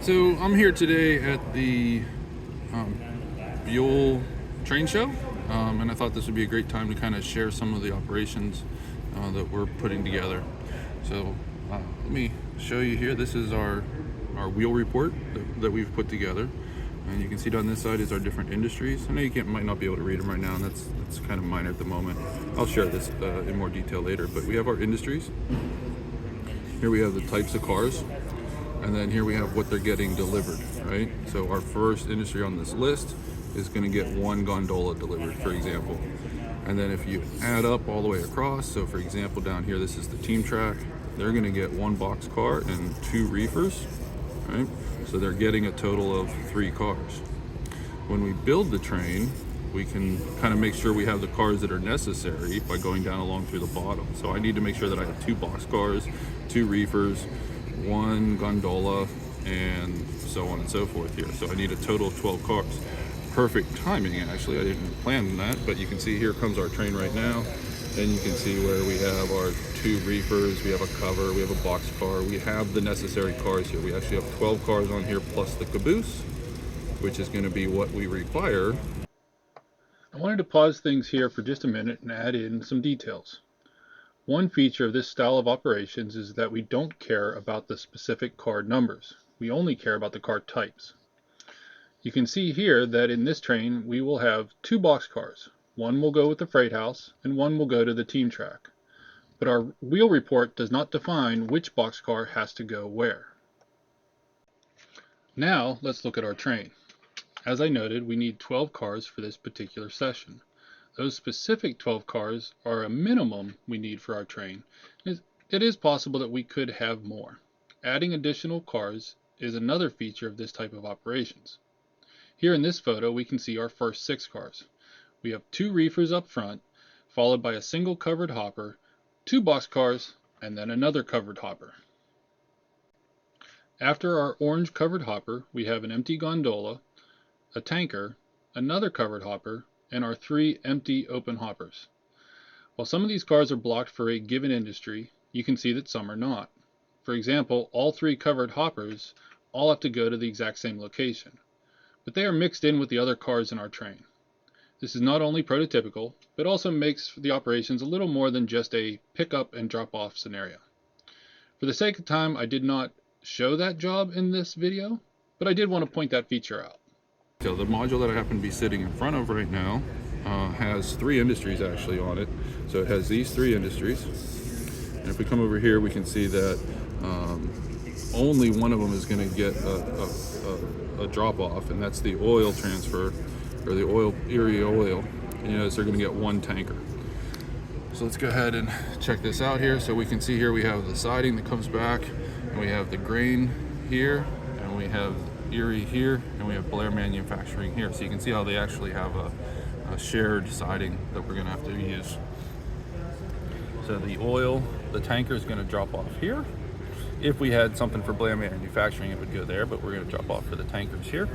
So I'm here today at the Buell train show, and I thought this would be a great time to kind of share some of the operations that we're putting together. So let me show you here. This is our wheel report that we've put together, and you can see down this side is our different industries. I know you might not be able to read them right now, and that's kind of minor at the moment. I'll share this in more detail later, but we have our industries. Here we have the types of cars. And then here we have what they're getting delivered, right? So our first industry on this list is going to get one gondola delivered, for example. And then if you add up all the way across, so for example, down here, this is the T-TRAK. They're going to get one box car and 2 reefers, right? So they're getting a total of 3 cars. When we build the train, we can kind of make sure we have the cars that are necessary by going down along through the bottom. So I need to make sure that I have 2 box cars, 2 reefers, 1 gondola, and so on and so forth here. So I need a total of 12 cars. Perfect timing, actually. I didn't plan that, but you can see here comes our train right now. And you can see where we have our 2 reefers, we have a cover, we have a box car. We have the necessary cars here. We actually have 12 cars on here plus the caboose, which is going to be what we require. I wanted to pause things here for just a minute and add in some details. One feature of this style of operations is that we don't care about the specific car numbers. We only care about the car types. You can see here that in this train we will have 2 boxcars. One will go with the freight house and one will go to the T-TRAK. But our wheel report does not define which boxcar has to go where. Now let's look at our train. As I noted, we need 12 cars for this particular session. Those specific 12 cars are a minimum we need for our train. It is possible that we could have more. Adding additional cars is another feature of this type of operations. Here in this photo we can see our first 6 cars. We have 2 reefers up front, followed by a single covered hopper, 2 box cars, and then another covered hopper. After our orange covered hopper, we have an empty gondola, a tanker, another covered hopper, and our 3 empty open hoppers. While some of these cars are blocked for a given industry, you can see that some are not. For example, all 3 covered hoppers all have to go to the exact same location, but they are mixed in with the other cars in our train. This is not only prototypical, but also makes the operations a little more than just a pick up and drop off scenario. For the sake of time, I did not show that job in this video, but I did want to point that feature out. So the module that I happen to be sitting in front of right now has 3 industries actually on it. So it has these 3 industries. And if we come over here, we can see that only one of them is going to get a drop off, and that's the oil transfer, or the Erie oil. And you notice they're going to get 1 tanker. So let's go ahead and check this out here. So we can see here we have the siding that comes back, and we have the grain here, and we have Erie here, and we have Blair Manufacturing here. So you can see how they actually have a shared siding that we're going to have to use. So the oil, the tanker is going to drop off here. If we had something for Blair Manufacturing, it would go there, but we're going to drop off for the tankers here.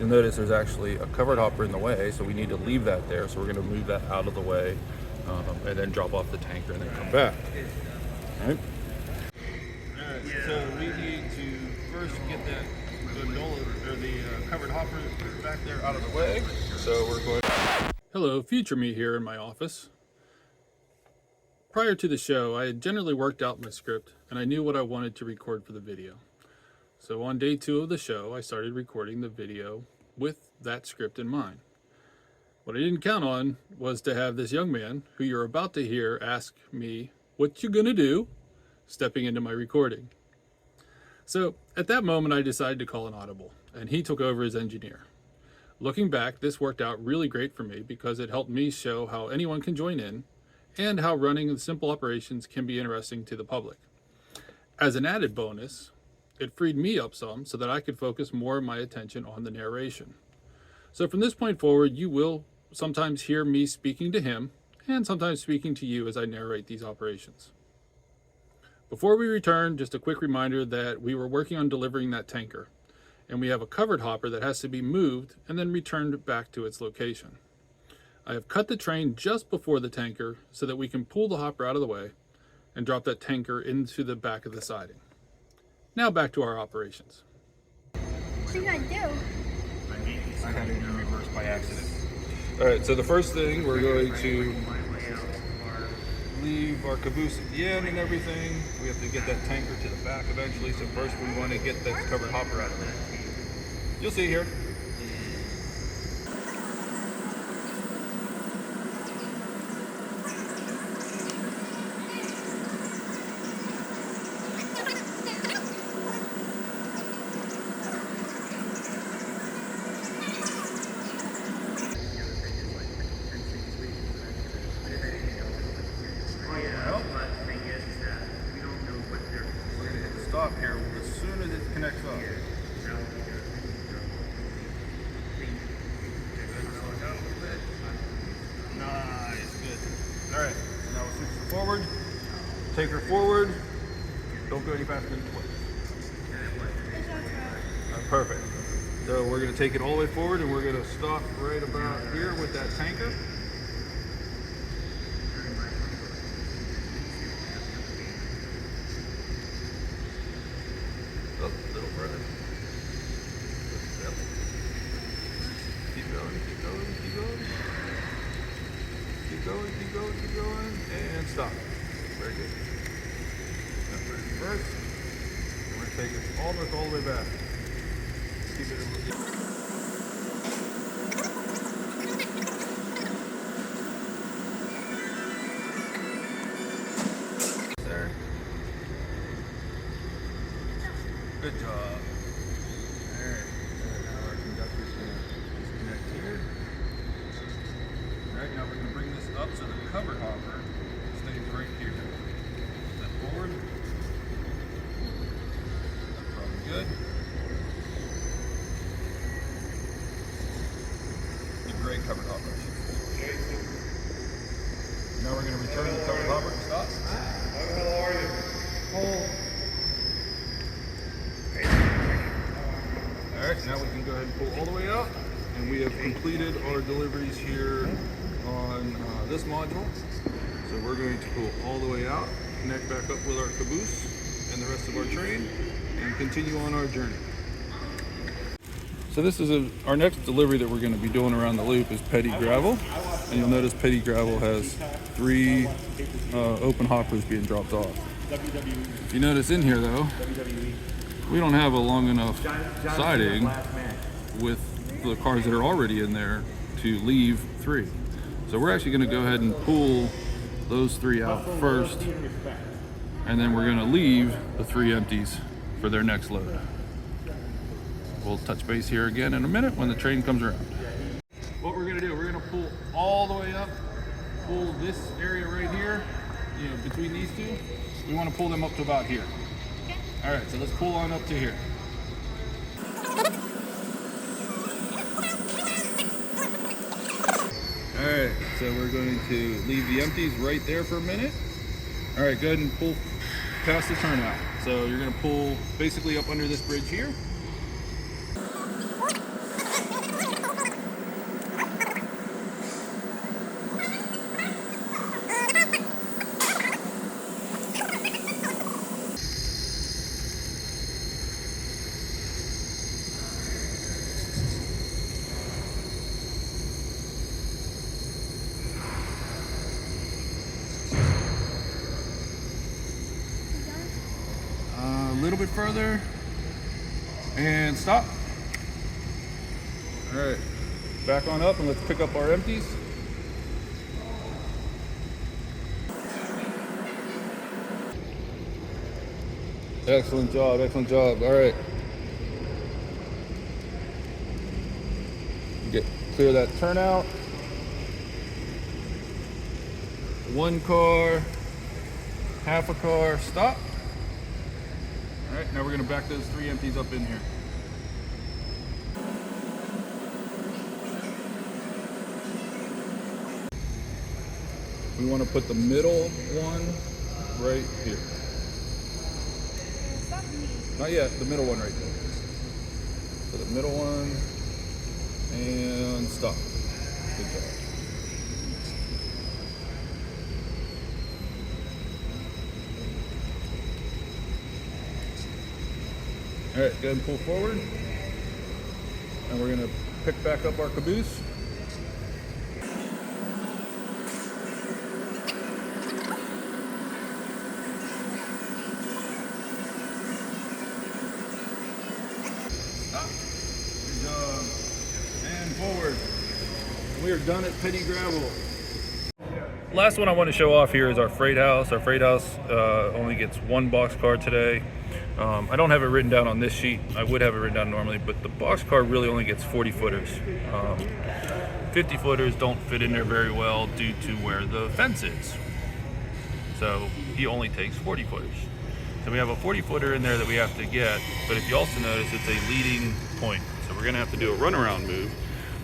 You'll notice there's actually a covered hopper in the way, so we need to leave that there. So we're going to move that out of the way, and then drop off the tanker and then come back. All right. So we need to first get that gondola or the covered hopper back there out of the way. So we're going. Hello, future me here in my office. Prior to the show, I had generally worked out my script and I knew what I wanted to record for the video. So on day 2 of the show, I started recording the video with that script in mind. What I didn't count on was to have this young man, who you're about to hear, ask me, "What you gonna do?" stepping into my recording. So at that moment, I decided to call an audible, and he took over as engineer. Looking back, this worked out really great for me because it helped me show how anyone can join in and how running simple operations can be interesting to the public. As an added bonus, it freed me up some so that I could focus more of my attention on the narration. So from this point forward, you will sometimes hear me speaking to him and sometimes speaking to you as I narrate these operations. Before we return, just a quick reminder that we were working on delivering that tanker, and we have a covered hopper that has to be moved and then returned back to its location. I have cut the train just before the tanker so that we can pull the hopper out of the way and drop that tanker into the back of the siding. Now back to our operations. think I do. I had it in reverse by accident. All right, so the first thing, we're going to leave our caboose at the end and everything. We have to get that tanker to the back eventually, so first we want to get that covered hopper out of there. You'll see here. Stop here as soon as it connects up. Nice, good. All right, now we'll switch her forward. Take her forward. Don't go any faster than 20. Perfect. So we're going to take it all the way forward, and we're going to stop right about here with that tanker. Oh, a little further. Yep. Keep going, keep going, keep going. Keep going, keep going, keep going, and stop. Very good. That's reverse. And we're going to take it almost all the way back. Keep it a little bit. There. Good job. Alright, so now our conductor's going to disconnect here. Alright, now we're going to bring this up so the covered hopper stays right here. Step forward. That's probably good. A great covered hopper. Now we're going to return the covered hopper to stop. How are you? Hold. Alright, now we can go ahead and pull all the way out, and we have completed our deliveries here on this module. So we're going to pull all the way out, connect back up with our caboose and the rest of our train, and continue on our journey. So this is our next delivery that we're going to be doing around the loop is petty gravel, and you'll notice petty gravel has 3 open hoppers being dropped off. If you notice in here though, we don't have a long enough siding with the cars that are already in there to leave 3. So we're actually going to go ahead and pull those 3 out first, and then we're going to leave the 3 empties for their next load. We'll touch base here again in a minute when the train comes around. What we're going to do, we're going to pull all the way up, pull this area right here, between these 2. We want to pull them up to about here. All right, so let's pull on up to here. All right, so we're going to leave the empties right there for a minute. All right, go ahead and pull past the turnout. So you're going to pull basically up under this bridge here. A little bit further and stop. All right, back on up and let's pick up our empties. Excellent job, excellent job. All right, clear that turnout. 1 car, half a car, stop. All right, now we're going to back those 3 empties up in here. We want to put the middle one right here. Not yet, the middle one right there. So the middle one, and stop. Good job. All right, go ahead and pull forward. and we're gonna pick back up our caboose. Stop. Good job. And forward. We are done at Petty Gravel. Last one I want to show off here is our freight house. Our freight house only gets one box car today. I don't have it written down on this sheet. I would have it written down normally, but the box car really only gets 40 footers. 50 footers don't fit in there very well due to where the fence is. So he only takes 40 footers. So we have a 40 footer in there that we have to get, but if you also notice, it's a leading point. So we're gonna have to do a runaround move.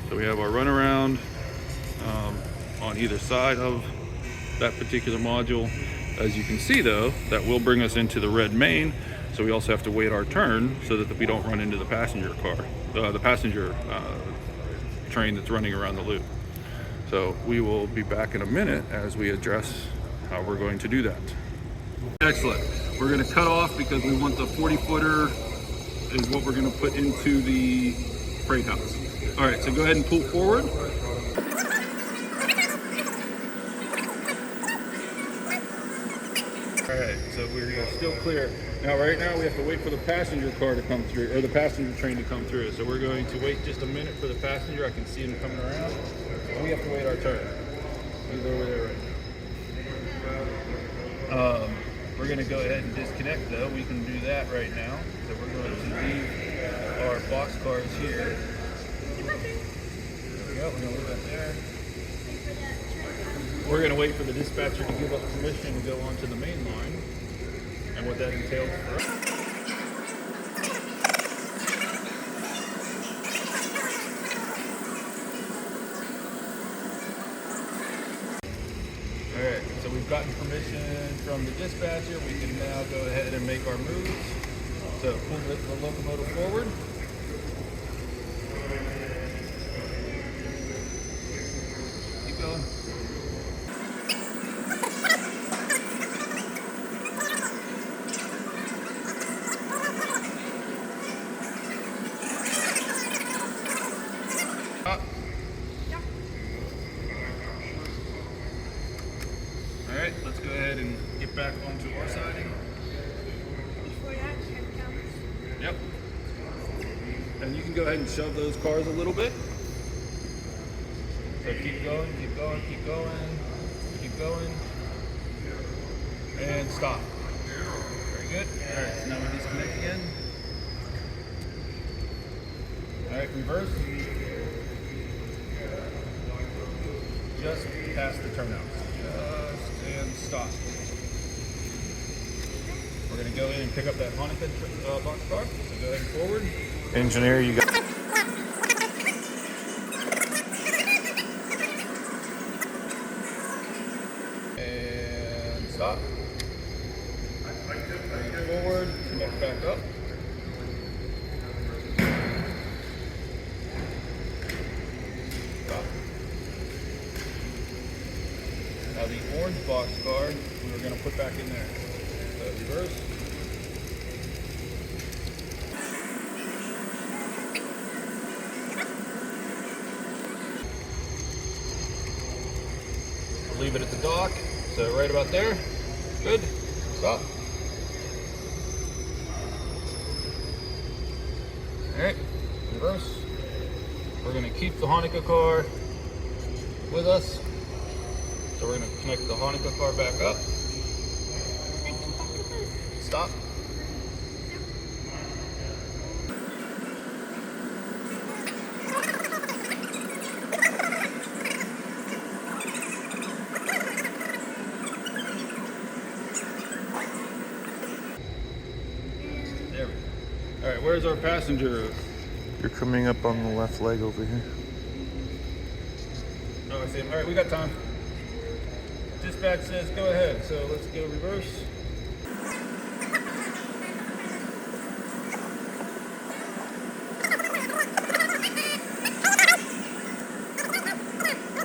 So we have our runaround on either side of that particular module. As you can see though, that will bring us into the red main. So we also have to wait our turn so that we don't run into the passenger car, the passenger train that's running around the loop. So we will be back in a minute as we address how we're going to do that. Excellent. We're going to cut off because we want the 40 footer is what we're going to put into the freight house. All right, so go ahead and pull forward. All right, so we're still clear. Now, right now, we have to wait for the passenger car to come through, or the passenger train to come through. So we're going to wait just a minute for the passenger. I can see him coming around. And we have to wait our turn. He's over there right now. We're going to go ahead and disconnect, though. We can do that right now. So we're going to leave our box cars here. There we go. We're going to leave that there. We're going to wait for the dispatcher to give us permission to go onto the main line and what that entails for us. All right, so we've gotten permission from the dispatcher. We can now go ahead and make our moves. So pull the locomotive forward. Keep going. Alright, let's go ahead and get back onto our siding. Yep. And you can go ahead and shove those cars a little bit. So keep going, keep going, keep going, keep going. And stop. Very good. Alright, so now we disconnect again. Alright, reverse. Just past the turnout. And stop. We're going to go in and pick up that Hanukkah box car. So go ahead and forward. Engineer, you got. And stop. Forward, connect back up. Stop. Now the orange box car, we're going to put back in there. So reverse. Leave it at the dock. So right about there. Good. Stop. Alright. Reverse. We're going to keep the Hanukkah car with us. So we're going to connect the Hanukkah car back up. Stop. There we go. All right, where's our passenger? You're coming up on the left leg over here. Oh, I see him. All right, we got time. Dispatch says go ahead, so let's go reverse.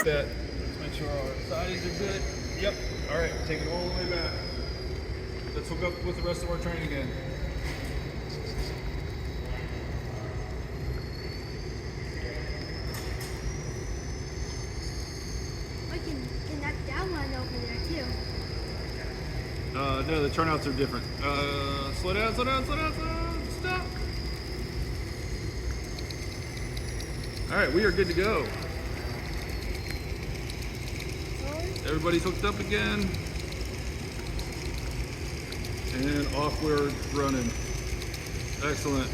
That. Let's make sure our sidings are good. Yep. All right, take it all the way back. Let's hook up with the rest of our train again. over there too. No, the turnouts are different. Slow down, slow down, slow down, slow down, stop. All right, we are good to go. Everybody's hooked up again. And off we're running. Excellent.